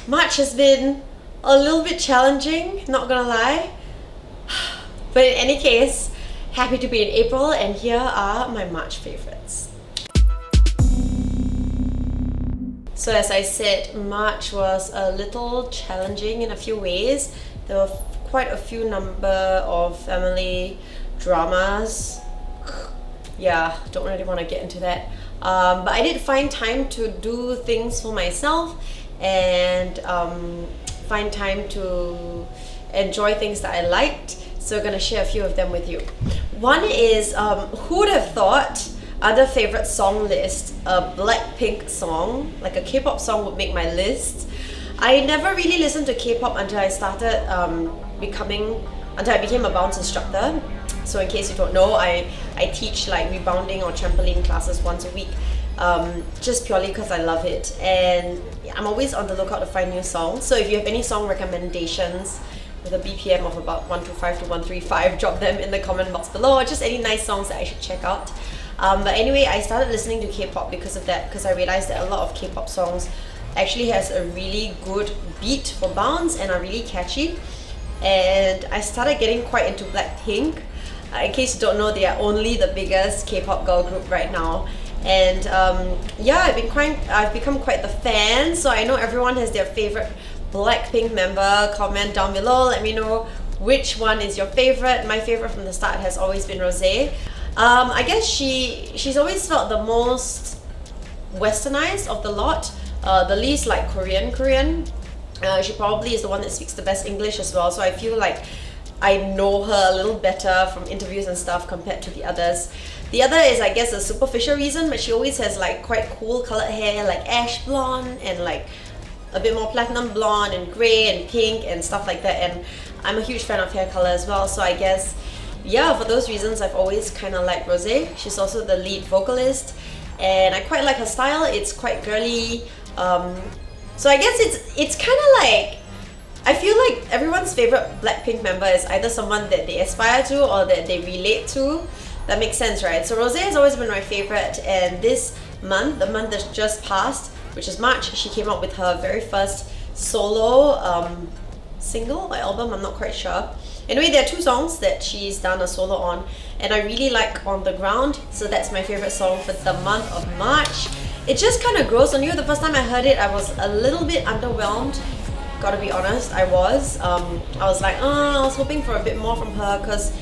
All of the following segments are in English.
March has been a little bit challenging, not gonna lie. But in any case, happy to be in April, and here are my March favorites. So as I said, March was a little challenging in a few ways. There were quite a few number of family dramas. Yeah, don't really want to get into that. But I did find time to do things for myself and find time to enjoy things that I liked. So I'm gonna share a few of them with you. One is, who would have thought other favorite song list, a Blackpink song, like a K-pop song would make my list. I never really listened to K-pop until I started until I became a bounce instructor. So in case you don't know, I teach like rebounding or trampoline classes once a week, just purely because I love it. And I'm always on the lookout to find new songs. So if you have any song recommendations with a BPM of about 125 to 135, drop them in the comment box below, or just any nice songs that I should check out. But anyway, I started listening to K-pop because of that, because I realized that a lot of K-pop songs actually has a really good beat for bounce and are really catchy. And I started getting quite into Blackpink. In case you don't know, they are only the biggest K-pop girl group right now. And yeah, I've become quite the fan. So I know everyone has their favorite Blackpink member. Comment down below, let me know which one is your favorite. My favorite from the start has always been Rose. I guess she's always felt the most westernized of the lot, the least like Korean. She probably is the one that speaks the best English as well, so I feel like I know her a little better from interviews and stuff compared to the others. The other is, I guess, a superficial reason, but she always has like quite cool colored hair, like ash blonde and like a bit more platinum blonde and grey and pink and stuff like that. And I'm a huge fan of hair color as well, so I guess, yeah, for those reasons I've always kind of liked Rose. She's also the lead vocalist and I quite like her style. It's quite girly. So I guess it's kind of like, I feel like everyone's favorite Blackpink member is either someone that they aspire to or that they relate to. That makes sense, right? So Rose has always been my favorite, and this month, the month that just passed, which is March, she came out with her very first solo single or album, I'm not quite sure. Anyway, there are two songs that she's done a solo on, and I really like On The Ground, so that's my favorite song for the month of March. It just kind of grows on you. The first time I heard it, I was a little bit underwhelmed. Gotta be honest, I was like, I was hoping for a bit more from her, because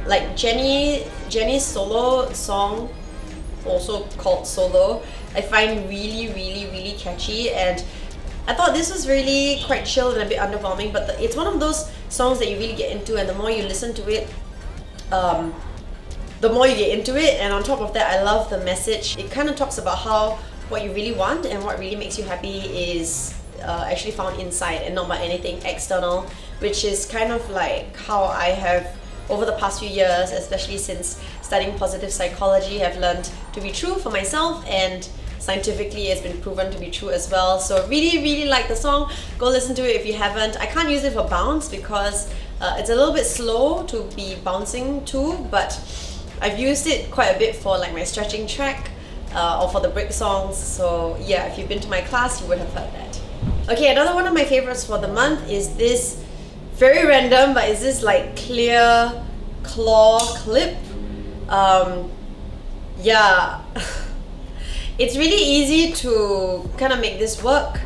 like Jennie's solo song, also called Solo, I find really catchy, and I thought this was really quite chill and a bit underwhelming, but it's one of those songs that you really get into, and the more you listen to it, the more you get into it. And on top of that, I love the message. It kind of talks about how what you really want and what really makes you happy is actually found inside and not by anything external, which is kind of like how I have over the past few years, especially since studying positive psychology, have learned to be true for myself, and scientifically it's been proven to be true as well. So really like the song. Go listen to it if you haven't. I can't use it for bounce because it's a little bit slow to be bouncing to, but I've used it quite a bit for like my stretching track or for the break songs. So yeah, if you've been to my class, you would have heard that. Okay, another one of my favorites for the month is this very random, but it's this like clear claw clip. Yeah, it's really easy to kind of make this work.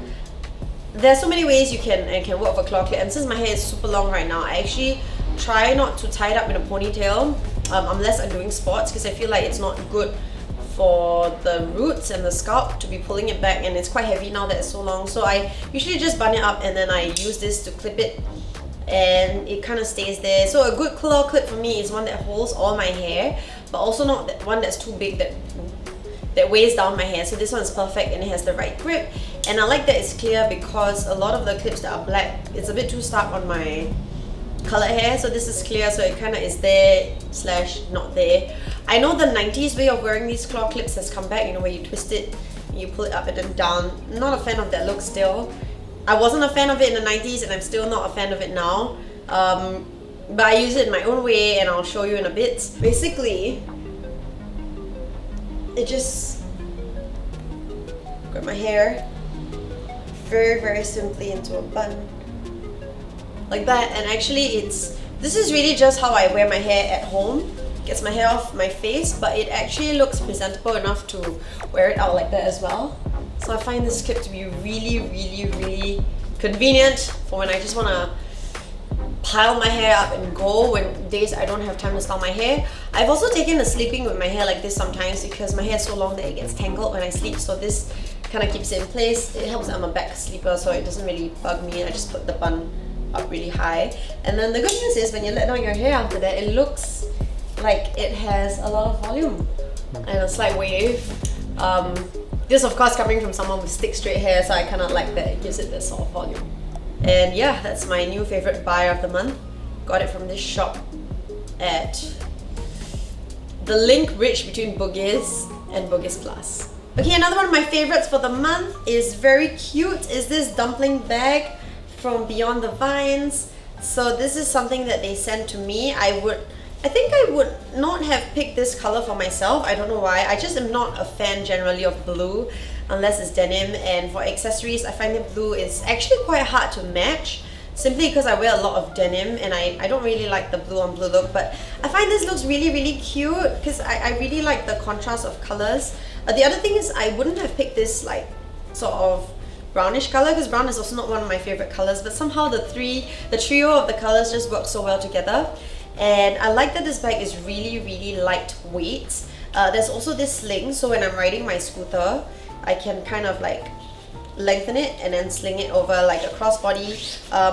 There's so many ways you can work with a claw clip, and since my hair is super long right now, I actually try not to tie it up in a ponytail unless I'm doing sports, because I feel like it's not good for the roots and the scalp to be pulling it back, and it's quite heavy now that it's so long. So I usually just bun it up and then I use this to clip it, and it kind of stays there. So a good claw clip for me is one that holds all my hair, but also not one that's too big that weighs down my hair. So this one's perfect and it has the right grip, and I like that it's clear, because a lot of the clips that are black, it's a bit too stark on my colored hair. So this is clear, so it kind of is there / not there. I know the 90s way of wearing these claw clips has come back, you know, where you twist it, you pull it up and then down. Not a fan of that look still. I wasn't a fan of it in the 90s, and I'm still not a fan of it now. But I use it in my own way, and I'll show you in a bit. Basically, it just grab my hair very simply into a bun. Like that. And actually this is really just how I wear my hair at home. Gets my hair off my face, but it actually looks presentable enough to wear it out like that as well. So I find this clip to be really convenient for when I just want to pile my hair up and go when days I don't have time to style my hair. I've also taken to sleeping with my hair like this sometimes because my hair is so long that it gets tangled when I sleep, so this kind of keeps it in place. It helps that I'm a back sleeper, so it doesn't really bug me. I just put the bun up really high. And then the good news is when you let down your hair after that, it looks like it has a lot of volume and a slight wave. This of course coming from someone with stick straight hair, so I kind of like that it gives it this sort of volume. And yeah, that's my new favorite buy of the month. Got it from this shop at the link bridge between Bugis and Bugis Plus. Okay, another one of my favorites for the month is very cute, is this dumpling bag from Beyond the Vines. So this is something that they sent to me. I think I would not have picked this color for myself. I don't know why. I just am not a fan generally of blue unless it's denim, and for accessories I find that blue is actually quite hard to match simply because I wear a lot of denim and I don't really like the blue on blue look, but I find this looks really cute because I really like the contrast of colors. The other thing is I wouldn't have picked this like sort of brownish color because brown is also not one of my favorite colors, but somehow the trio of the colors just work so well together. And I like that this bag is really lightweight. There's also this sling, so when I'm riding my scooter I can kind of like lengthen it and then sling it over like a crossbody.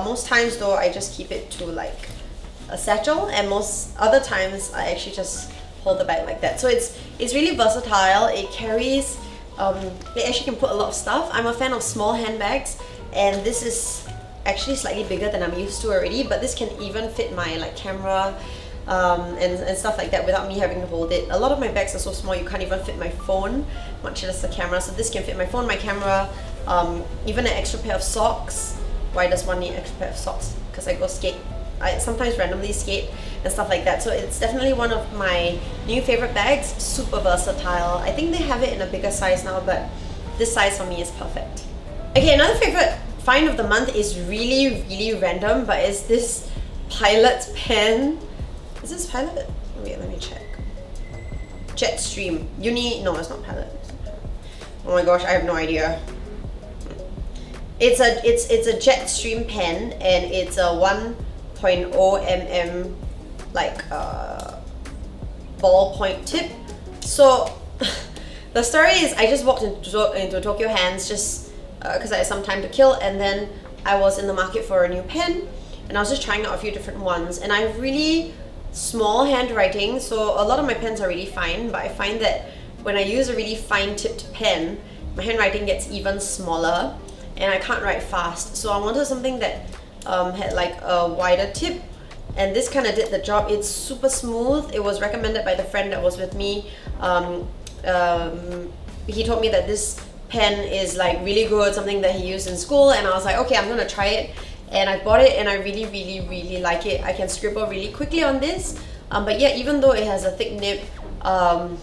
Most times though I just keep it to like a satchel, and most other times I actually just hold the bag like that. So it's really versatile. It carries, it actually can put a lot of stuff. I'm a fan of small handbags, and this is actually slightly bigger than I'm used to already, but this can even fit my like camera and stuff like that without me having to hold it. A lot of my bags are so small you can't even fit my phone, much less the camera, so this can fit my phone, my camera, even an extra pair of socks. Why does one need an extra pair of socks? Because I go skate. I sometimes randomly skate and stuff like that, so it's definitely one of my new favorite bags. Super versatile. I think they have it in a bigger size now, but this size for me is perfect. Okay, another favorite find of the month is really random, but it's this Pilot pen. Is this Pilot? Wait, let me check. Jetstream. No, it's not Pilot. Oh my gosh, I have no idea. It's a Jetstream pen, and it's a 1.0 mm like ballpoint tip. So the story is I just walked into Tokyo Hands just because I had some time to kill, and then I was in the market for a new pen and I was just trying out a few different ones, and I have really small handwriting, so a lot of my pens are really fine, but I find that when I use a really fine tipped pen, my handwriting gets even smaller and I can't write fast. So I wanted something that had like a wider tip, and this kind of did the job. It's super smooth. It was recommended by the friend that was with me. He told me that this pen is like really good, something that he used in school, and I was like, okay, I'm gonna try it. And I bought it and I really like it. I can scribble really quickly on this, but yeah, even though it has a thick nib, my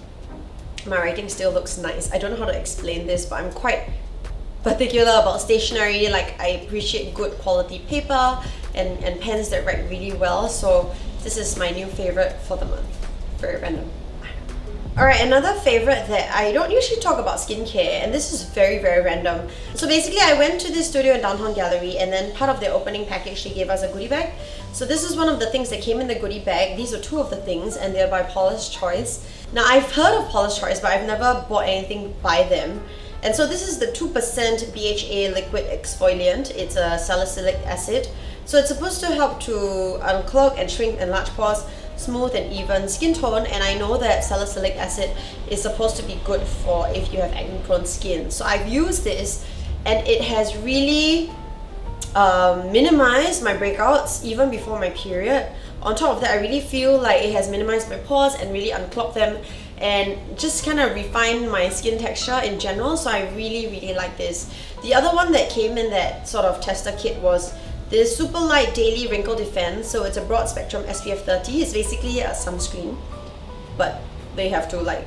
writing still looks nice. I don't know how to explain this, but I'm quite particular about stationery. Like, I appreciate good quality paper and pens that write really well, so this is my new favorite for the month. Very random. Alright, another favorite that I don't usually talk about skincare, and this is very random. So basically I went to this studio in Downtown Gallery, and then part of their opening package they gave us a goodie bag. So this is one of the things that came in the goodie bag. These are two of the things, and they're by Paula's Choice. Now I've heard of Paula's Choice, but I've never bought anything by them. And so this is the 2% BHA liquid exfoliant. It's a salicylic acid. So it's supposed to help to unclog and shrink enlarged pores, smooth and even skin tone, and I know that salicylic acid is supposed to be good for if you have acne-prone skin. So I've used this, and it has really minimized my breakouts even before my period. On top of that, I really feel like it has minimized my pores and really unclogged them, and just kind of refined my skin texture in general. So I really like this. The other one that came in that sort of tester kit was this super light daily wrinkle defense. So it's a broad spectrum SPF 30. It's basically a sunscreen, but they have to like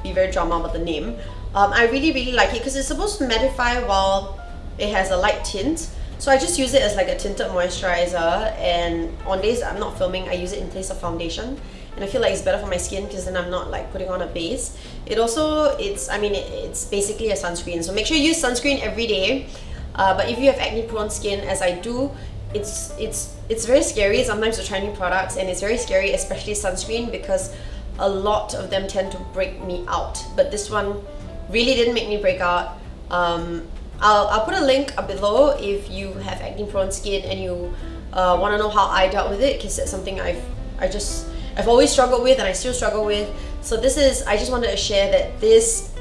be very drama about the name. I really like it because it's supposed to mattify while It has a light tint. So I just use it as like a tinted moisturizer, and on days that I'm not filming, I use it in place of foundation. And I feel like it's better for my skin because then I'm not like putting on a base. It also, it's basically a sunscreen. So make sure you use sunscreen every day. But if you have acne prone skin, as I do, it's very scary sometimes to try new products, and it's very scary, especially sunscreen, because a lot of them tend to break me out. But this one really didn't make me break out. I'll put a link up below if you have acne prone skin and you want to know how I dealt with it, because that's something I've always struggled with and I still struggle with. So I just wanted to share that this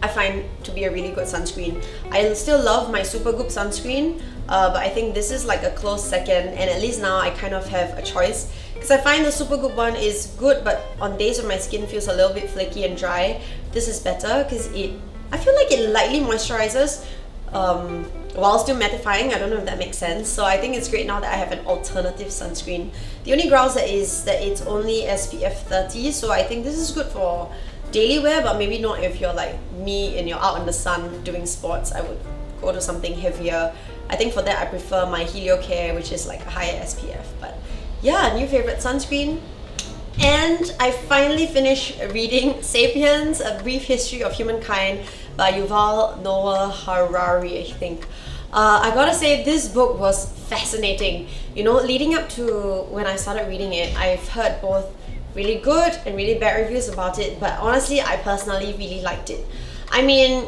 I find to be a really good sunscreen. I still love my Supergoop sunscreen, but I think this is like a close second, and at least now I kind of have a choice, because I find the Supergoop one is good, but on days when my skin feels a little bit flaky and dry, this is better because I feel like it lightly moisturizes while still mattifying. I don't know if that makes sense. So I think it's great now that I have an alternative sunscreen. The only grounds that it's only SPF 30, so I think this is good for daily wear, but maybe not if you're like me and you're out in the sun doing sports. I would go to something heavier. I think for that I prefer my Helio Care, which is like a higher SPF. But yeah, new favorite sunscreen. And I finally finished reading Sapiens, A Brief History of Humankind by Yuval Noah Harari, I think. I gotta say, this book was fascinating. You know, leading up to when I started reading it, I've heard both really good and really bad reviews about it, but honestly, I personally really liked it. I mean,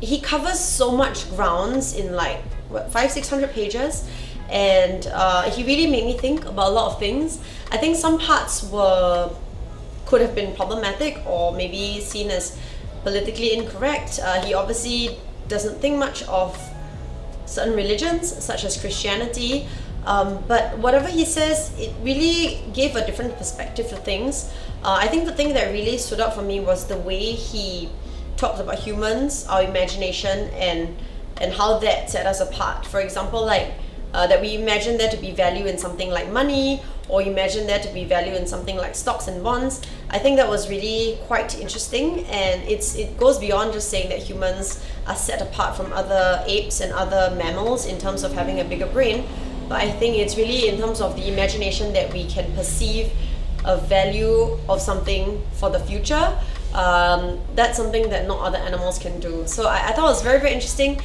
he covers so much grounds in like, what, 500-600 pages, and he really made me think about a lot of things. I think some parts could have been problematic or maybe seen as politically incorrect. He obviously doesn't think much of certain religions, such as Christianity, but whatever he says, it really gave a different perspective to things. I think the thing that really stood out for me was the way he talked about humans, our imagination, and how that set us apart. For example, like that we imagine there to be value in something like money, or imagine there to be value in something like stocks and bonds. I think that was really quite interesting, and it goes beyond just saying that humans are set apart from other apes and other mammals in terms of having a bigger brain, but I think it's really in terms of the imagination that we can perceive a value of something for the future. That's something that no other animals can do. So I thought it was very, very interesting.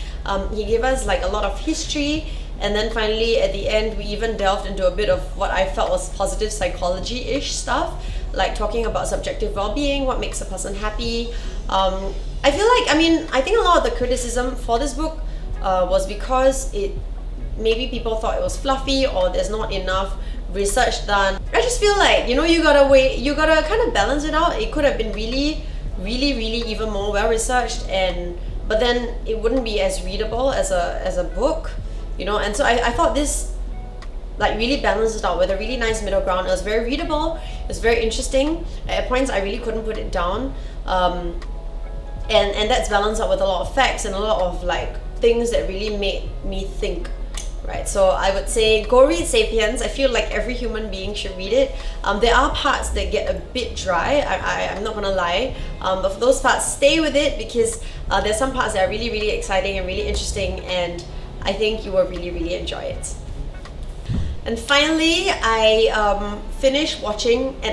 He gave us like a lot of history, and then finally at the end we even delved into a bit of what I felt was positive psychology-ish stuff, like talking about subjective well-being, what makes a person happy. I feel like, I think a lot of the criticism for this book was because maybe people thought it was fluffy or there's not enough research done. I just feel like, you gotta kind of balance it out. It could have been really, really, really even more well researched, but then it wouldn't be as readable as a book, and so I thought this like really balanced it out with a really nice middle ground. It was very readable, it was very interesting. At points I really couldn't put it down, and that's balanced out with a lot of facts and a lot of like things that really made me think. Right, so I would say go read Sapiens. I feel like every human being should read it. There are parts that get a bit dry, I'm not gonna lie, but for those parts, stay with it, because there's some parts that are really, really exciting and really interesting, and I think you will really, really enjoy it. And finally, I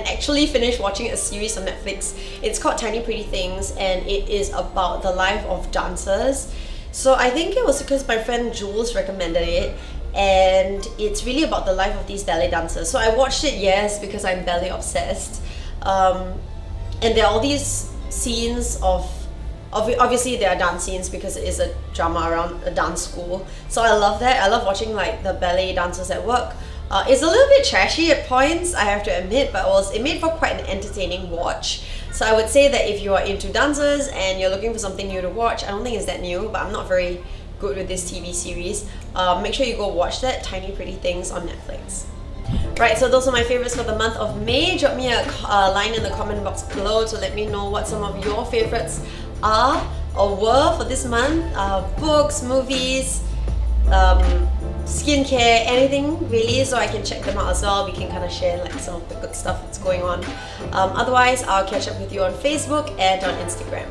actually finished watching a series on Netflix. It's called Tiny Pretty Things, and it is about the life of dancers. So I think it was because my friend Jules recommended it, and it's really about the life of these ballet dancers. So I watched it, yes, because I'm ballet obsessed, and there are all these scenes obviously there are dance scenes because it is a drama around a dance school. So I love that. I love watching like the ballet dancers at work. It's a little bit trashy at points, I have to admit, but it made for quite an entertaining watch. So I would say that if you are into dancers and you're looking for something new to watch, I don't think it's that new, but I'm not very good with this TV series. Make sure you go watch that, Tiny Pretty Things on Netflix. Right, so those are my favorites for the month of May. Drop me a line in the comment box below to let me know what some of your favorites are or were for this month. Books, movies, skincare, anything really, so I can check them out as well. We can kind of share like some of the good stuff that's going on. Otherwise, I'll catch up with you on Facebook and on Instagram.